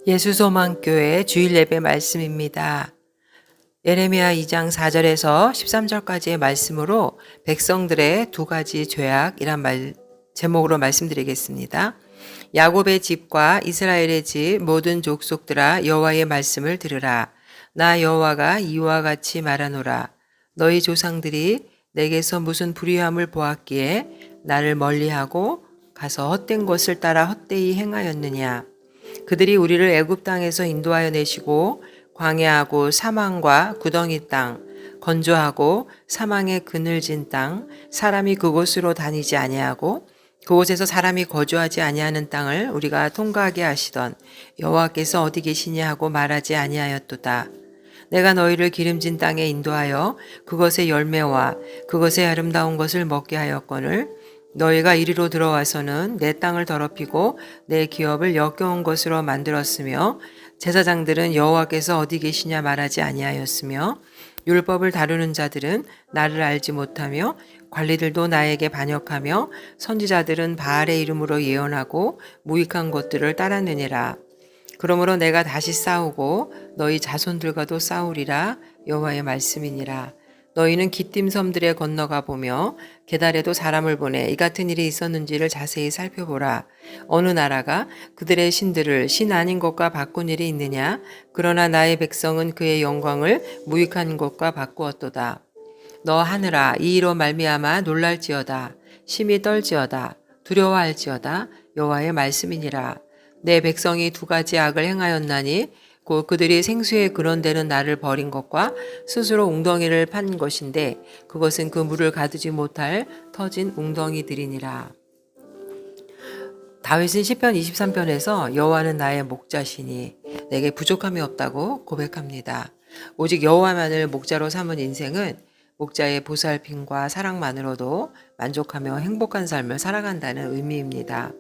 예수소망교회 주일 예배 말씀입니다. 예레미야 2장 4절에서 13절까지의 말씀으로 백성들의 두 가지 죄악이란 제목으로 말씀드리겠습니다. 야곱의 집과 이스라엘의 집 모든 족속들아 여호와의 말씀을 들으라. 나 여호와가 이와 같이 말하노라. 너희 조상들이 내게서 무슨 불의함을 보았기에 나를 멀리하고 가서 헛된 것을 따라 헛되이 행하였느냐. 그들이 우리를 애굽 땅에서 인도하여 내시고 광야하고 사망과 구덩이 땅, 건조하고 사망의 그늘진 땅, 사람이 그곳으로 다니지 아니하고 그곳에서 사람이 거주하지 아니하는 땅을 우리가 통과하게 하시던 여호와께서 어디 계시냐 하고 말하지 아니하였도다. 내가 너희를 기름진 땅에 인도하여 그것의 열매와 그것의 아름다운 것을 먹게 하였거늘 너희가 이리로 들어와서는 내 땅을 더럽히고 내 기업을 역겨운 것으로 만들었으며 제사장들은 여호와께서 어디 계시냐 말하지 아니하였으며 율법을 다루는 자들은 나를 알지 못하며 관리들도 나에게 반역하며 선지자들은 바알의 이름으로 예언하고 무익한 것들을 따랐느니라. 그러므로 내가 다시 싸우고 너희 자손들과도 싸우리라. 여호와의 말씀이니라. 너희는 기띔 섬들에 건너가 보며 게달에도 사람을 보내 이 같은 일이 있었는지를 자세히 살펴보라. 어느 나라가 그들의 신들을 신 아닌 것과 바꾼 일이 있느냐? 그러나 나의 백성은 그의 영광을 무익한 것과 바꾸었도다. 너 하늘아, 이 일로 말미암아 놀랄지어다. 심히 떨지어다. 두려워할지어다. 여호와의 말씀이니라. 내 백성이 두 가지 악을 행하였나니 곧 그들이 생수의 근원되는 나를 버린 것과 스스로 웅덩이를 판 것인데 그것은 그 물을 가두지 못할 터진 웅덩이들이니라. 다윗은 시편 23편에서 여호와는 나의 목자시니 내게 부족함이 없다고 고백합니다. 오직 여호와만을 목자로 삼은 인생은 목자의 보살핌과 사랑만으로도 만족하며 행복한 삶을 살아간다는 의미입니다.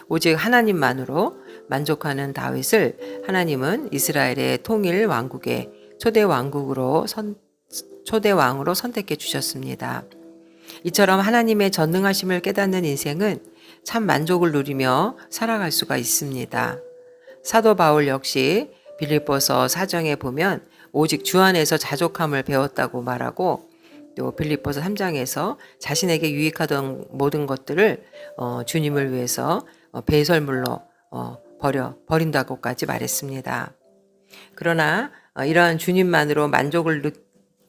오직 하나님만으로 만족하는 다윗을 하나님은 이스라엘의 통일 왕국의 초대 왕으로 선택해 주셨습니다. 이처럼 하나님의 전능하심을 깨닫는 인생은 참 만족을 누리며 살아갈 수가 있습니다. 사도 바울 역시 빌립보서 4장에 보면 오직 주 안에서 자족함을 배웠다고 말하고 또 빌립보서 3장에서 자신에게 유익하던 모든 것들을 주님을 위해서 배설물로 버린다고까지 말했습니다. 그러나 이러한 주님만으로 만족을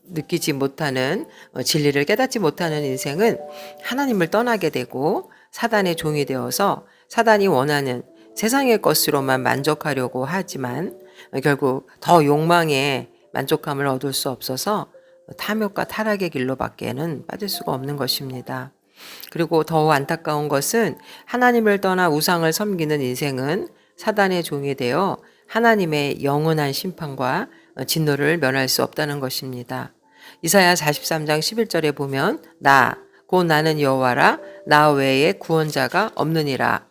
느끼지 못하는 진리를 깨닫지 못하는 인생은 하나님을 떠나게 되고 사단의 종이 되어서 사단이 원하는 세상의 것으로만 만족하려고 하지만 결국 더 욕망에 만족감을 얻을 수 없어서 탐욕과 타락의 길로밖에는 빠질 수가 없는 것입니다. 그리고 더 안타까운 것은 하나님을 떠나 우상을 섬기는 인생은 사단의 종이 되어 하나님의 영원한 심판과 진노를 면할 수 없다는 것입니다. 이사야 43장 11절에 보면 곧 나는 여호와라 나 외에 구원자가 없느니라.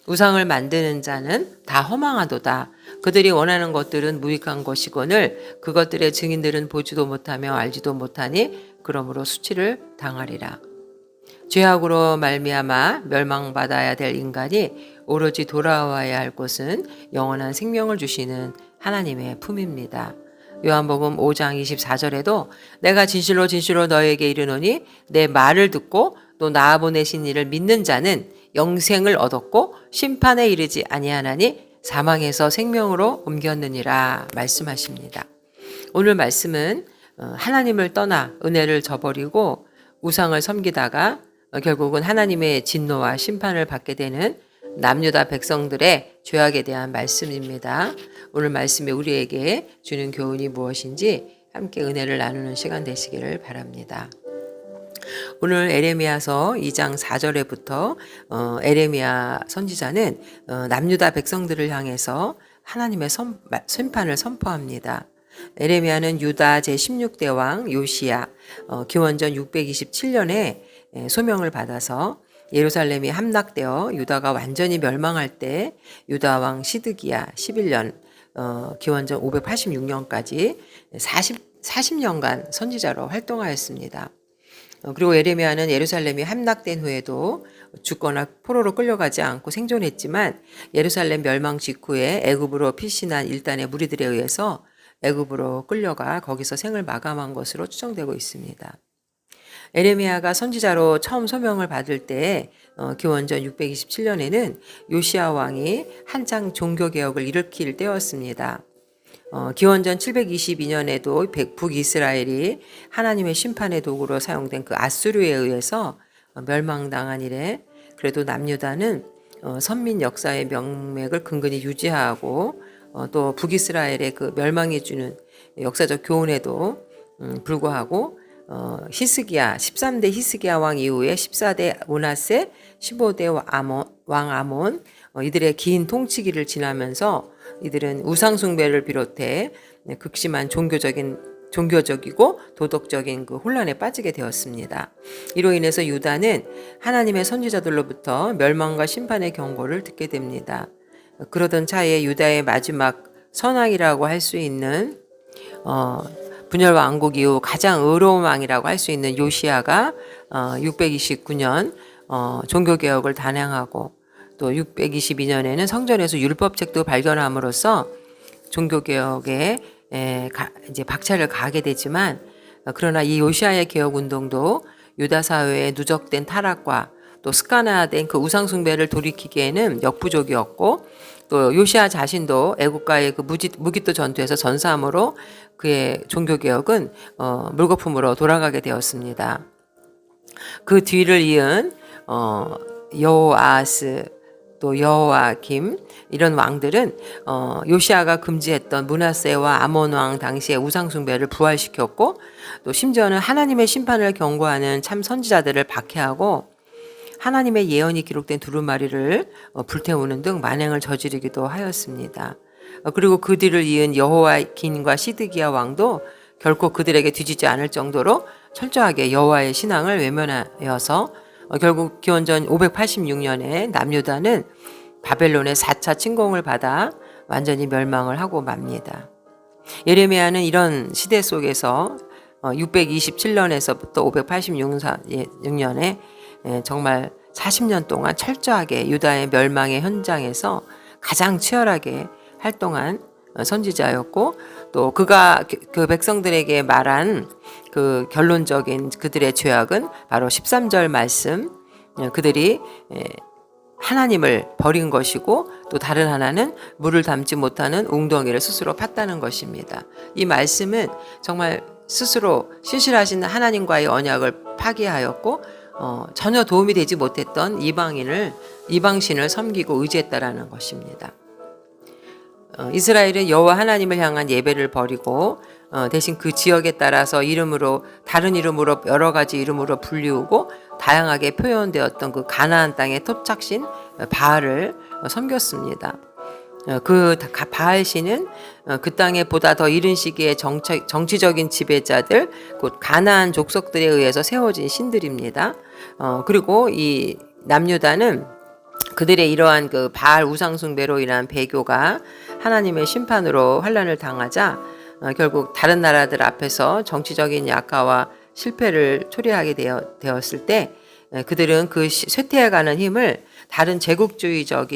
우상을 만드는 자는 다 허망하도다. 그들이 원하는 것들은 무익한 것이거늘 그것들의 증인들은 보지도 못하며 알지도 못하니 그러므로 수치를 당하리라. 죄악으로 말미암아 멸망받아야 될 인간이 오로지 돌아와야 할 곳은 영원한 생명을 주시는 하나님의 품입니다. 요한복음 5장 24절에도 내가 진실로 진실로 너에게 이르노니 내 말을 듣고 또 나 보내신 이를 믿는 자는 영생을 얻었고 심판에 이르지 아니하나니 사망에서 생명으로 옮겼느니라 말씀하십니다. 오늘 말씀은 하나님을 떠나 은혜를 저버리고 우상을 섬기다가 결국은 하나님의 진노와 심판을 받게 되는 남유다 백성들의 죄악에 대한 말씀입니다. 오늘 말씀이 우리에게 주는 교훈이 무엇인지 함께 은혜를 나누는 시간 되시기를 바랍니다. 오늘 에레미야서 2장 4절에부터 에레미야 선지자는 남유다 백성들을 향해서 하나님의 심판을 선포합니다. 에레미야는 유다 제16대 왕 요시야 기원전 627년에 소명을 받아서 예루살렘이 함락되어 유다가 완전히 멸망할 때 유다 왕 시드기야 11년 기원전 586년까지 40년간 선지자로 활동하였습니다. 그리고 예레미야는 예루살렘이 함락된 후에도 죽거나 포로로 끌려가지 않고 생존했지만 예루살렘 멸망 직후에 애굽으로 피신한 일단의 무리들에 의해서 애굽으로 끌려가 거기서 생을 마감한 것으로 추정되고 있습니다. 에레미야가 선지자로 처음 소명을 받을 때 기원전 627년에는 요시야 왕이 한창 종교개혁을 일으킬 때였습니다. 기원전 722년에도 북이스라엘이 하나님의 심판의 도구로 사용된 그 아수르에 의해서 멸망당한 이래 그래도 남유다는 선민 역사의 명맥을 근근히 유지하고 또 북이스라엘의 그 멸망해 주는 역사적 교훈에도 불구하고 히스기야 13대 히스기야 왕 이후에 14대 오나세 15대 왕 아몬 이들의 긴 통치기를 지나면서 이들은 우상 숭배를 비롯해 극심한 종교적이고 도덕적인 그 혼란에 빠지게 되었습니다. 이로 인해서 유다는 하나님의 선지자들로부터 멸망과 심판의 경고를 듣게 됩니다. 그러던 차에 유다의 마지막 선왕이라고 할 수 있는 분열 왕국 이후 가장 의로운 왕이라고 할 수 있는 요시야가 629년 종교개혁을 단행하고 또 622년에는 성전에서 율법책도 발견함으로써 종교개혁에 이제 박차를 가하게 되지만 그러나 이 요시야의 개혁 운동도 유다 사회의 누적된 타락과 또 습관화된 그 우상 숭배를 돌이키기에는 역부족이었고 또 요시야 자신도 애국가의 그 무기토 전투에서 전사함으로 그의 종교개혁은 물거품으로 돌아가게 되었습니다. 그 뒤를 이은 여호아스 또 여호와김 이런 왕들은 요시야가 금지했던 므낫세와 아몬 왕 당시의 우상 숭배를 부활시켰고 또 심지어는 하나님의 심판을 경고하는 참 선지자들을 박해하고 하나님의 예언이 기록된 두루마리를 불태우는 등 만행을 저지르기도 하였습니다. 그리고 그 뒤를 이은 여호와긴과 시드기야 왕도 결코 그들에게 뒤지지 않을 정도로 철저하게 여호와의 신앙을 외면하여서 결국 기원전 586년에 남유다는 바벨론의 4차 침공을 받아 완전히 멸망을 하고 맙니다. 예레미야는 이런 시대 속에서 627년에서부터 586년에 정말 40년 동안 철저하게 유다의 멸망의 현장에서 가장 치열하게 활동한 선지자였고 또 그가 그 백성들에게 말한 그 결론적인 그들의 죄악은 바로 13절 말씀 그들이 하나님을 버린 것이고 또 다른 하나는 물을 담지 못하는 웅덩이를 스스로 팠다는 것입니다. 이 말씀은 정말 스스로 신실하신 하나님과의 언약을 파기하였고 전혀 도움이 되지 못했던 이방신을 섬기고 의지했다라는 것입니다. 이스라엘은 여호와 하나님을 향한 예배를 버리고 대신 그 지역에 따라서 다른 이름으로 여러 가지 이름으로 불리우고 다양하게 표현되었던 그 가나안 땅의 토착신 바알을 섬겼습니다. 그 바알신은 그 땅에 보다 더 이른 시기에 정치적인 지배자들 곧 가나안 족속들에 의해서 세워진 신들입니다. 그리고 이 남유다는 그들의 이러한 그 바알 우상 숭배로 인한 배교가 하나님의 심판으로 환난을 당하자 결국 다른 나라들 앞에서 정치적인 약화와 실패를 초래하게 되었을 때 그들은 그 쇠퇴해가는 힘을 다른 제국주의적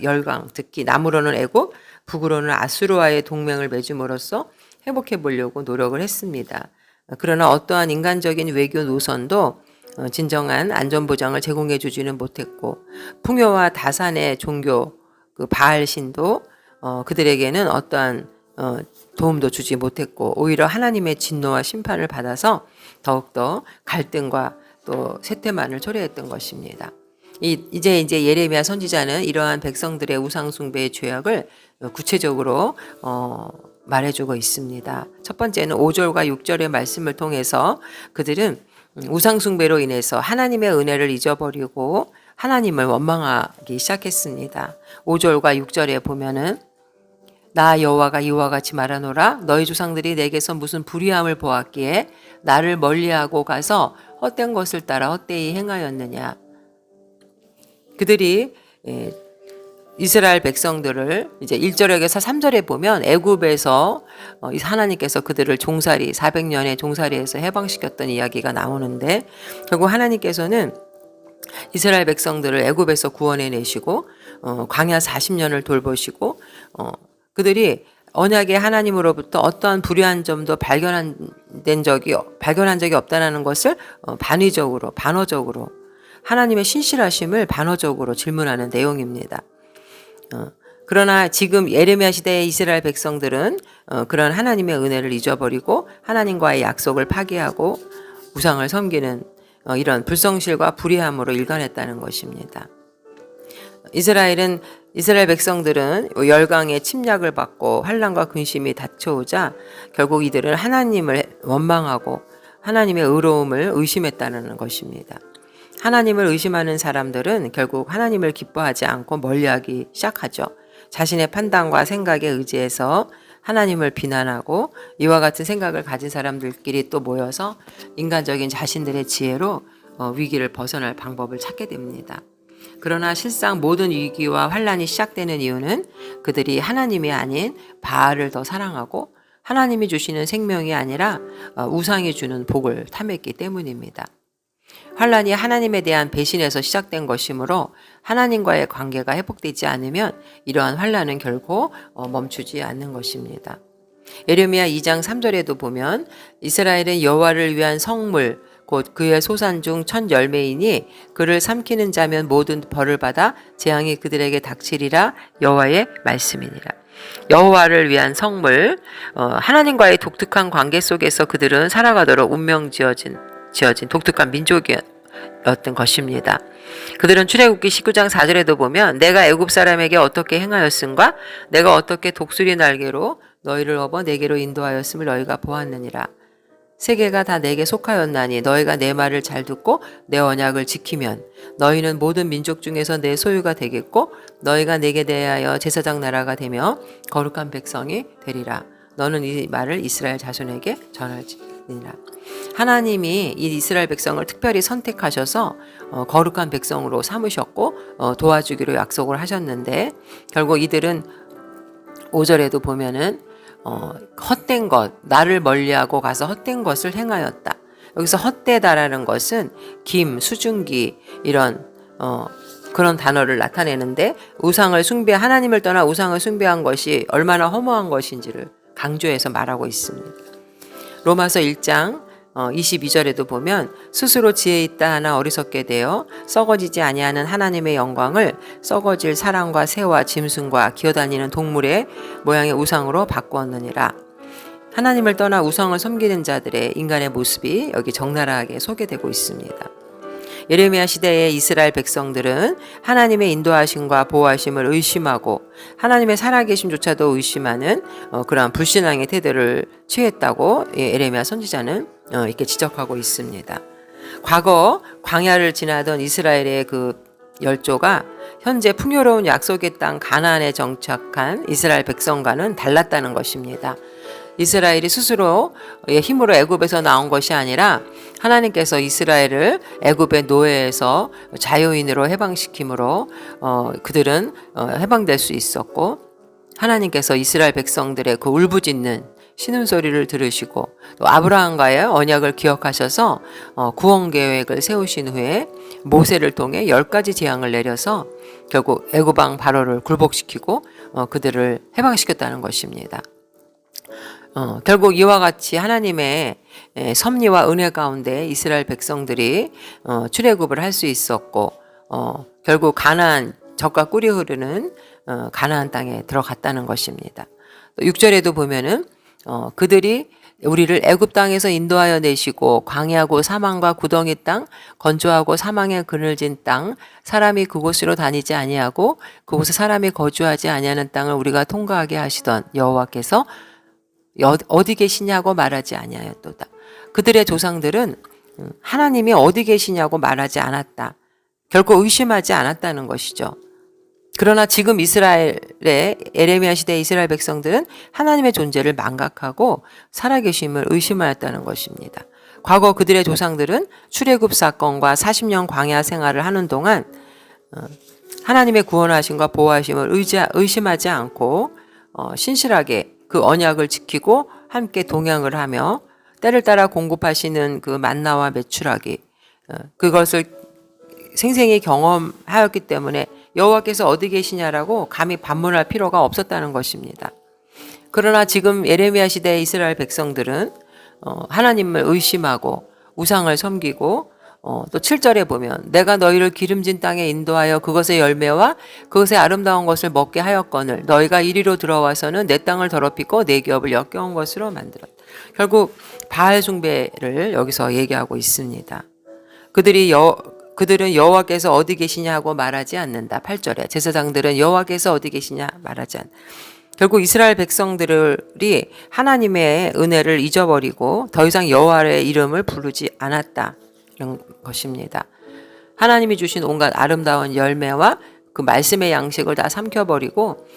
열강, 특히 남으로는 애굽, 북으로는 아수르와의 동맹을 맺음으로써 회복해 보려고 노력을 했습니다. 그러나 어떠한 인간적인 외교 노선도 진정한 안전보장을 제공해 주지는 못했고 풍요와 다산의 종교 그 바알신도 그들에게는 어떠한 도움도 주지 못했고 오히려 하나님의 진노와 심판을 받아서 더욱더 갈등과 또 쇠퇴만을 초래했던 것입니다. 이제 예레미야 선지자는 이러한 백성들의 우상 숭배의 죄악을 구체적으로 말해주고 있습니다. 첫 번째는 5절과 6절의 말씀을 통해서 그들은 우상 숭배로 인해서 하나님의 은혜를 잊어버리고 하나님을 원망하기 시작했습니다. 5절과 6절에 보면은 나 여호와가 이와 같이 말하노라 너희 조상들이 내게서 무슨 불의함을 보았기에 나를 멀리하고 가서 헛된 것을 따라 헛되이 행하였느냐. 그들이 이스라엘 백성들을 이제 1절에서 3절에 보면 애굽에서 하나님께서 그들을 종살이 400년의 종살이에서 해방시켰던 이야기가 나오는데, 결국 하나님께서는 이스라엘 백성들을 애굽에서 구원해 내시고 광야 40년을 돌보시고 그들이 언약의 하나님으로부터 어떠한 불의한 점도 발견한 적이 없다는 것을 반어적으로 하나님의 신실하심을 반어적으로 질문하는 내용입니다. 그러나 지금 예레미야 시대의 이스라엘 백성들은 그런 하나님의 은혜를 잊어버리고 하나님과의 약속을 파기하고 우상을 섬기는 이런 불성실과 불의함으로 일관했다는 것입니다. 이스라엘 백성들은 열강의 침략을 받고 환난과 근심이 닥쳐오자 결국 이들은 하나님을 원망하고 하나님의 의로움을 의심했다는 것입니다. 하나님을 의심하는 사람들은 결국 하나님을 기뻐하지 않고 멀리하기 시작하죠. 자신의 판단과 생각에 의지해서 하나님을 비난하고 이와 같은 생각을 가진 사람들끼리 또 모여서 인간적인 자신들의 지혜로 위기를 벗어날 방법을 찾게 됩니다. 그러나 실상 모든 위기와 환난이 시작되는 이유는 그들이 하나님이 아닌 바알을 더 사랑하고 하나님이 주시는 생명이 아니라 우상이 주는 복을 탐했기 때문입니다. 환난이 하나님에 대한 배신에서 시작된 것이므로 하나님과의 관계가 회복되지 않으면 이러한 환난은 결코 멈추지 않는 것입니다. 예레미야 2장 3절에도 보면 이스라엘은 여호와를 위한 성물 곧 그의 소산 중 첫 열매이니 그를 삼키는 자면 모든 벌을 받아 재앙이 그들에게 닥치리라 여호와의 말씀이니라. 여호와를 위한 성물, 하나님과의 독특한 관계 속에서 그들은 살아가도록 운명 지어진 독특한 민족이었던 것입니다. 그들은 출애굽기 19장 4절에도 보면 내가 애굽 사람에게 어떻게 행하였음과 내가 어떻게 독수리 날개로 너희를 업어 내게로 인도하였음을 너희가 보았느니라. 세계가 다 내게 속하였나니 너희가 내 말을 잘 듣고 내 언약을 지키면 너희는 모든 민족 중에서 내 소유가 되겠고 너희가 내게 대하여 제사장 나라가 되며 거룩한 백성이 되리라. 너는 이 말을 이스라엘 자손에게 전하리라. 하나님이 이 이스라엘 백성을 특별히 선택하셔서 거룩한 백성으로 삼으셨고 도와주기로 약속을 하셨는데 결국 이들은 5절에도 보면은 헛된 것, 나를 멀리하고 가서 헛된 것을 행하였다. 여기서 헛되다라는 것은 김, 수증기 이런 그런 단어를 나타내는데 하나님을 떠나 우상을 숭배한 것이 얼마나 허무한 것인지를 강조해서 말하고 있습니다. 로마서 1장 22절에도 보면 스스로 지혜 있다 하나 어리석게 되어 썩어지지 아니하는 하나님의 영광을 썩어질 사람과 새와 짐승과 기어다니는 동물의 모양의 우상으로 바꾸었느니라. 하나님을 떠나 우상을 섬기는 자들의 인간의 모습이 여기 적나라하게 소개되고 있습니다. 예레미야 시대의 이스라엘 백성들은 하나님의 인도하심과 보호하심을 의심하고 하나님의 살아계심조차도 의심하는 그러한 불신앙의 태도를 취했다고 예레미야 선지자는 이렇게 지적하고 있습니다. 과거 광야를 지나던 이스라엘의 그 열조가 현재 풍요로운 약속의 땅 가나안에 정착한 이스라엘 백성과는 달랐다는 것입니다. 이스라엘이 스스로 힘으로 애굽에서 나온 것이 아니라 하나님께서 이스라엘을 애굽의 노예에서 자유인으로 해방시킴으로 그들은 해방될 수 있었고 하나님께서 이스라엘 백성들의 그 울부짖는 신음소리를 들으시고 또 아브라함과의 언약을 기억하셔서 구원 계획을 세우신 후에 모세를 통해 10가지 재앙을 내려서 결국 애굽 왕 바로를 굴복시키고 그들을 해방시켰다는 것입니다. 결국 이와 같이 하나님의 섭리와 은혜 가운데 이스라엘 백성들이 출애굽을 할 수 있었고 결국 가나안 젖과 꿀이 흐르는 가나안 땅에 들어갔다는 것입니다. 6절에도 보면은 그들이 우리를 애굽 땅에서 인도하여 내시고 광야고 사망과 구덩이 땅 건조하고 사망의 그늘진 땅 사람이 그곳으로 다니지 아니하고 그곳에 사람이 거주하지 아니하는 땅을 우리가 통과하게 하시던 여호와께서 어디 계시냐고 말하지 아니하였도다. 그들의 조상들은 하나님이 어디 계시냐고 말하지 않았다. 결코 의심하지 않았다는 것이죠. 그러나 지금 이스라엘의 예레미야 시대 이스라엘 백성들은 하나님의 존재를 망각하고 살아계심을 의심하였다는 것입니다. 과거 그들의 조상들은 출애굽 사건과 40년 광야 생활을 하는 동안 하나님의 구원하심과 보호하심을 의심하지 않고 신실하게 그 언약을 지키고 함께 동행을 하며 때를 따라 공급하시는 그 만나와 메추라기, 그것을 생생히 경험하였기 때문에 여호와께서 어디 계시냐라고 감히 반문할 필요가 없었다는 것입니다. 그러나 지금 예레미야 시대의 이스라엘 백성들은 하나님을 의심하고 우상을 섬기고 또 7절에 보면 내가 너희를 기름진 땅에 인도하여 그것의 열매와 그것의 아름다운 것을 먹게 하였거늘 너희가 이리로 들어와서는 내 땅을 더럽히고 내 기업을 역겨운 것으로 만들었다. 결국 바알 숭배를 여기서 얘기하고 있습니다. 그들은 여호와께서 어디 계시냐고 말하지 않는다. 8절에 제사장들은 여호와께서 어디 계시냐 말하지 않는다. 결국 이스라엘 백성들이 하나님의 은혜를 잊어버리고 더 이상 여호와의 이름을 부르지 않았다. 이런 것입니다. 하나님이 주신 온갖 아름다운 열매와 그 말씀의 양식을 다 삼켜버리고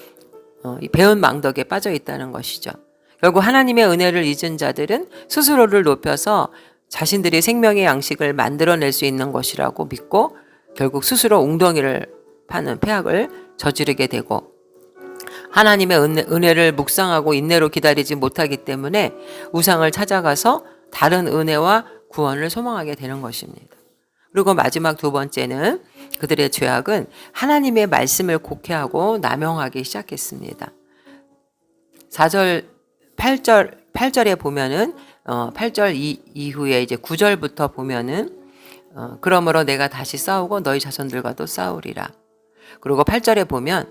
배은 망덕에 빠져 있다는 것이죠. 결국 하나님의 은혜를 잊은 자들은 스스로를 높여서 자신들이 생명의 양식을 만들어낼 수 있는 것이라고 믿고 결국 스스로 웅덩이를 파는 패악을 저지르게 되고 하나님의 은혜를 묵상하고 인내로 기다리지 못하기 때문에 우상을 찾아가서 다른 은혜와 구원을 소망하게 되는 것입니다. 그리고 마지막 두 번째는 그들의 죄악은 하나님의 말씀을 곡해하고 남용하기 시작했습니다. 8절에 보면은 8절 이후에 이제 9절부터 보면은 그러므로 내가 다시 싸우고 너희 자손들과도 싸우리라. 그리고 8절에 보면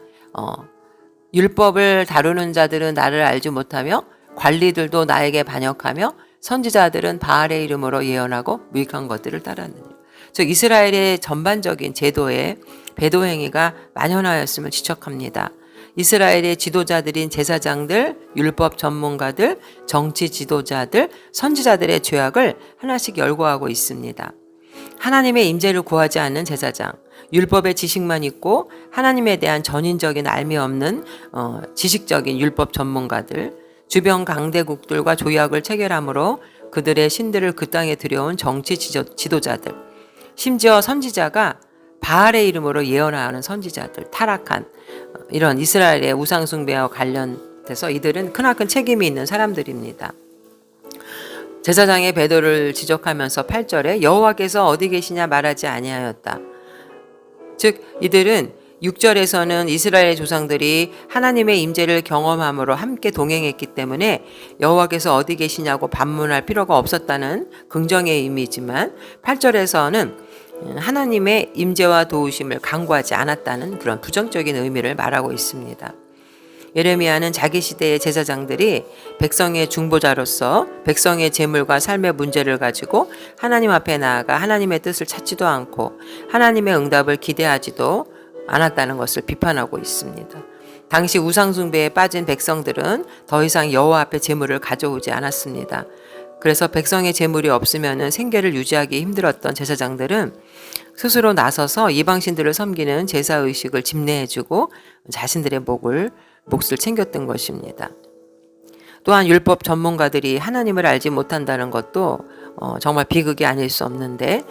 율법을 다루는 자들은 나를 알지 못하며 관리들도 나에게 반역하며 선지자들은 바알의 이름으로 예언하고 무익한 것들을 따르느니라. 즉 이스라엘의 전반적인 제도에 배도 행위가 만연하였음을 지적합니다. 이스라엘의 지도자들인 제사장들, 율법 전문가들, 정치 지도자들, 선지자들의 죄악을 하나씩 열거하고 있습니다. 하나님의 임재를 구하지 않는 제사장, 율법의 지식만 있고 하나님에 대한 전인적인 알미 없는 지식적인 율법 전문가들, 주변 강대국들과 조약을 체결함으로 그들의 신들을 그 땅에 들여온 정치 지도자들, 심지어 선지자가 바알의 이름으로 예언하는 선지자들, 타락한 이런 이스라엘의 우상숭배와 관련돼서 이들은 크나큰 책임이 있는 사람들입니다. 제사장의 배도를 지적하면서 8절에 여호와께서 어디 계시냐 말하지 아니하였다. 즉 이들은 6절에서는 이스라엘의 조상들이 하나님의 임재를 경험함으로 함께 동행했기 때문에 여호와께서 어디 계시냐고 반문할 필요가 없었다는 긍정의 의미지만 8절에서는 하나님의 임재와 도우심을 간구하지 않았다는 그런 부정적인 의미를 말하고 있습니다. 예레미야는 자기 시대의 제사장들이 백성의 중보자로서 백성의 재물과 삶의 문제를 가지고 하나님 앞에 나아가 하나님의 뜻을 찾지도 않고 하나님의 응답을 기대하지도 않았다는 것을 비판하고 있습니다. 당시 우상숭배에 빠진 백성들은 더 이상 여호와 앞에 재물을 가져오지 않았습니다. 그래서 백성의 재물이 없으면 생계를 유지하기 힘들었던 제사장들은 스스로 나서서 이방신들을 섬기는 제사의식을 집례해주고 자신들의 몫을 챙겼던 것입니다. 또한 율법 전문가들이 하나님을 알지 못한다는 것도 정말 비극이 아닐 수 없는데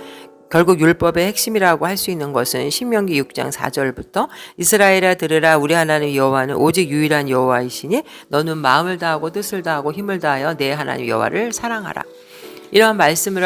결국 율법의 핵심이라고 할 수 있는 것은 신명기 6장 4절부터 이스라엘아 들으라 우리 하나님 여호와는 오직 유일한 여호와이시니 너는 마음을 다하고 뜻을 다하고 힘을 다하여 내 하나님 여호와를 사랑하라. 이러한 말씀을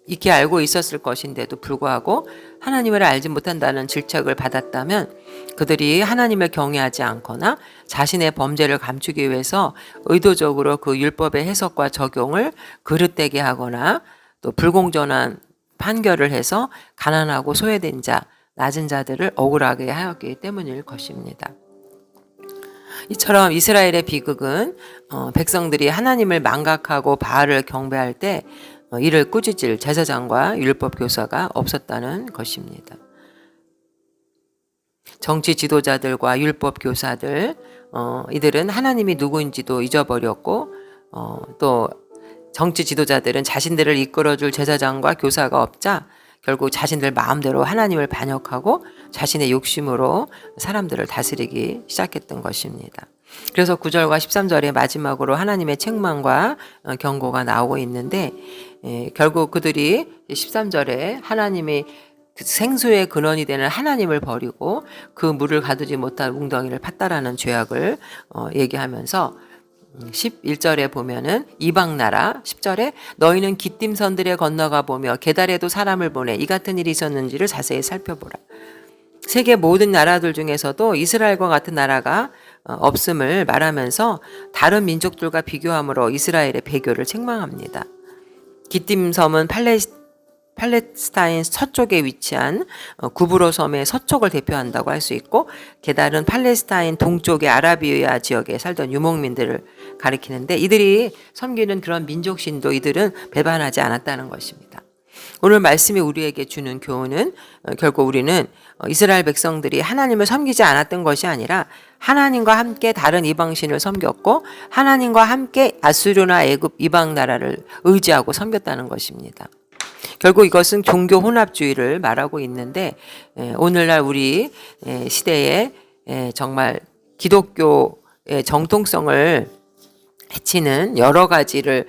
익히 알고 있었을 것인데도 불구하고 하나님을 알지 못한다는 질책을 받았다면 그들이 하나님을 경외하지 않거나 자신의 범죄를 감추기 위해서 의도적으로 그 율법의 해석과 적용을 그릇되게 하거나 또 불공정한 판결을 해서 가난하고 소외된 자, 낮은 자들을 억울하게 하였기 때문일 것입니다. 이처럼 이스라엘의 비극은 백성들이 하나님을 망각하고 바알을 경배할 때 이를 꾸짖을 제사장과 율법 교사가 없었다는 것입니다. 정치 지도자들과 율법 교사들 이들은 하나님이 누구인지도 잊어버렸고 또 정치 지도자들은 자신들을 이끌어줄 제사장과 교사가 없자 결국 자신들 마음대로 하나님을 반역하고 자신의 욕심으로 사람들을 다스리기 시작했던 것입니다. 그래서 9절과 13절의 마지막으로 하나님의 책망과 경고가 나오고 있는데 결국 그들이 13절에 하나님이 그 생수의 근원이 되는 하나님을 버리고 그 물을 가두지 못한 웅덩이를 팠다라는 죄악을 얘기하면서 11절에 보면은 이방 나라 10절에 너희는 기띔선들에 건너가 보며 게달에도 사람을 보내 이 같은 일이 있었는지를 자세히 살펴보라. 세계 모든 나라들 중에서도 이스라엘과 같은 나라가 없음을 말하면서 다른 민족들과 비교함으로 이스라엘의 배교를 책망합니다. 기띔 섬은 팔레스타인 서쪽에 위치한 구브로 섬의 서쪽을 대표한다고 할 수 있고, 게달은 팔레스타인 동쪽의 아라비아 지역에 살던 유목민들을 가리키는데, 이들이 섬기는 그런 민족신도 이들은 배반하지 않았다는 것입니다. 오늘 말씀이 우리에게 주는 교훈은 결국 우리는 이스라엘 백성들이 하나님을 섬기지 않았던 것이 아니라 하나님과 함께 다른 이방신을 섬겼고 하나님과 함께 아수르나 애굽 이방 나라를 의지하고 섬겼다는 것입니다. 결국 이것은 종교 혼합주의를 말하고 있는데, 오늘날 우리 시대에 정말 기독교의 정통성을 해치는 여러 가지를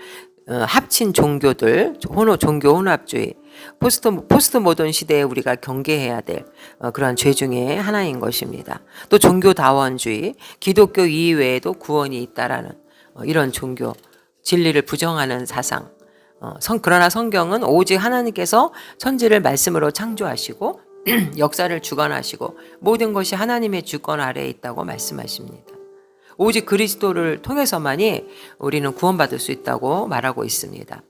합친 종교들, 종교 혼합주의, 포스트 모던 시대에 우리가 경계해야 될 그런 죄 중에 하나인 것입니다. 또 종교다원주의, 기독교 이외에도 구원이 있다라는 이런 종교, 진리를 부정하는 사상. 그러나 성경은 오직 하나님께서 천지를 말씀으로 창조하시고 역사를 주관하시고 모든 것이 하나님의 주권 아래에 있다고 말씀하십니다. 오직 그리스도를 통해서만이 우리는 구원받을 수 있다고 말하고 있습니다.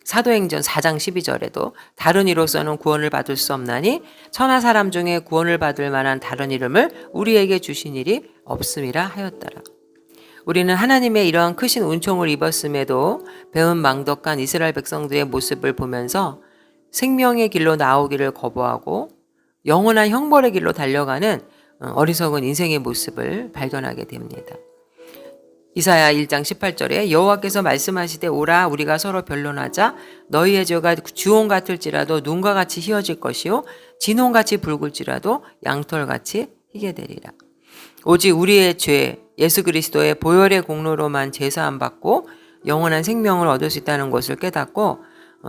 사도행전 4장 12절에도 다른 이로서는 구원을 받을 수 없나니 천하 사람 중에 구원을 받을 만한 다른 이름을 우리에게 주신 일이 없음이라 하였더라. 우리는 하나님의 이러한 크신 은총을 입었음에도 배은망덕한 이스라엘 백성들의 모습을 보면서 생명의 길로 나오기를 거부하고 영원한 형벌의 길로 달려가는 어리석은 인생의 모습을 발견하게 됩니다. 이사야 1장 18절에 여호와께서 말씀하시되 오라 우리가 서로 변론하자 너희의 죄가 주홍 같을지라도 눈과 같이 희어질 것이요 진홍같이 붉을지라도 양털같이 희게 되리라. 오직 우리의 죄 예수 그리스도의 보혈의 공로로만 제사함 받고 영원한 생명을 얻을 수 있다는 것을 깨닫고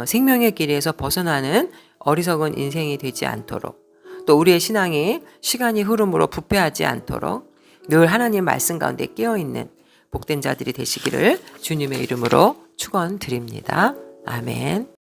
생명의 길에서 벗어나는 어리석은 인생이 되지 않도록, 또 우리의 신앙이 시간이 흐름으로 부패하지 않도록 늘 하나님 말씀 가운데 깨어있는 복된 자들이 되시기를 주님의 이름으로 축원드립니다. 아멘.